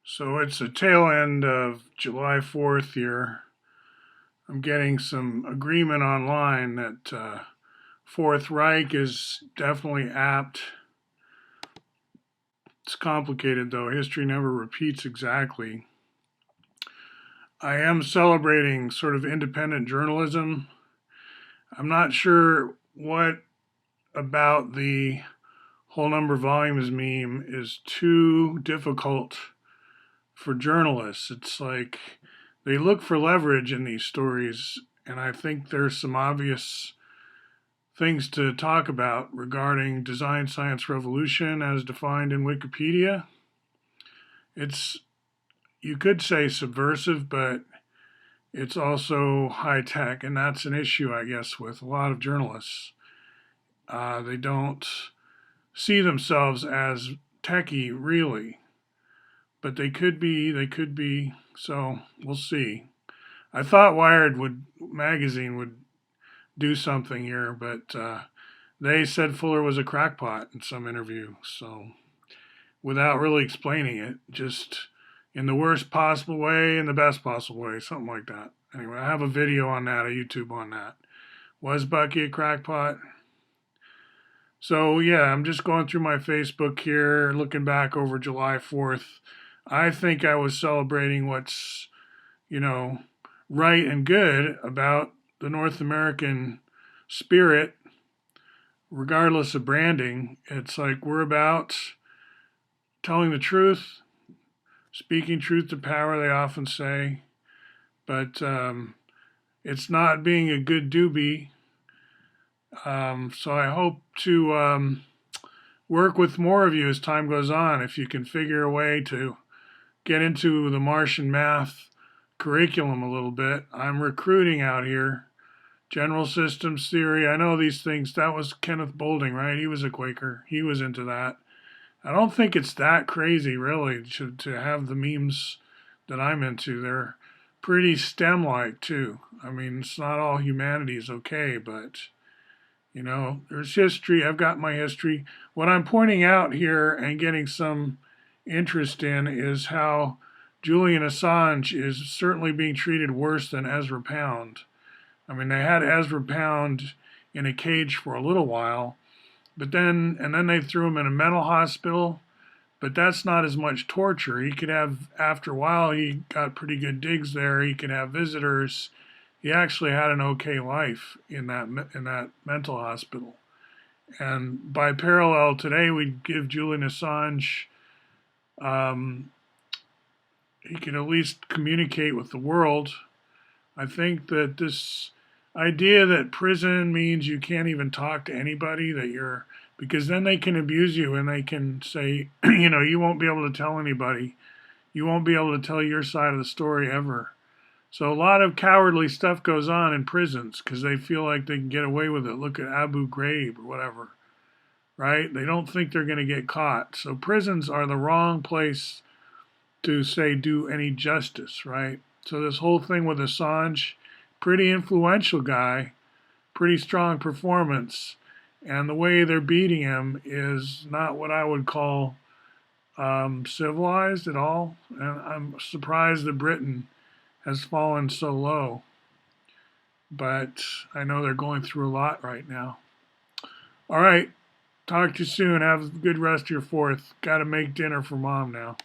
So it's the tail end of July 4th here. I'm getting some agreement online that Fourth Reich is definitely apt. It's complicated though. History never repeats exactly. I am celebrating sort of independent journalism. I'm not sure what about the whole number of volumes meme is too difficult for journalists. It's like they look for leverage in these stories, and I think there's some obvious things to talk about regarding design science revolution as defined in Wikipedia. It's, you could say, subversive, but it's also high tech, and that's an issue, I guess, with a lot of journalists. They don't see themselves as techie, really, but they could be. They could be. So we'll see. I thought Wired would magazine would do something here, but they said Fuller was a crackpot in some interview. So without really explaining it, just in the worst possible way, in the best possible way, something like that. Anyway, I have a video on that, a YouTube on that. Was Bucky a crackpot? So yeah, I'm just going through my Facebook here, looking back over July 4th. I think I was celebrating what's, you know, right and good about the North American spirit, regardless of branding. It's like we're about telling the truth, speaking truth to power, they often say, but it's not being a good doobie. So I hope to work with more of you as time goes on. If you can figure a way to get into the Martian math curriculum a little bit, I'm recruiting out here. General systems theory, I know these things. That was Kenneth Boulding, right? He was a Quaker. He was into that. I don't think it's that crazy, really, to have the memes that I'm into. They're pretty STEM-like, too. I mean, it's not all humanities, okay, but, you know, there's history. I've got my history. What I'm pointing out here and getting some interest in is how Julian Assange is certainly being treated worse than Ezra Pound. I mean, they had Ezra Pound in a cage for a little while, but then they threw him in a mental hospital. But that's not as much torture. He could have, after a while, he got pretty good digs there. He could have visitors. He actually had an okay life in that mental hospital. And by parallel, today we give Julian Assange, um, he can at least communicate with the world. I think that this idea that prison means you can't even talk to anybody, that you're, because then they can abuse you and they can say, you know, you won't be able to tell anybody. You won't be able to tell your side of the story ever. So a lot of cowardly stuff goes on in prisons because they feel like they can get away with it. Look at Abu Ghraib or whatever, right? They don't think they're going to get caught. So prisons are the wrong place to say do any justice, right? So this whole thing with Assange, pretty influential guy, pretty strong performance, and the way they're beating him is not what I would call civilized at all. And I'm surprised that Britain has fallen so low. But I know they're going through a lot right now. All right. Talk to you soon. Have a good rest of your fourth. Got to make dinner for mom now.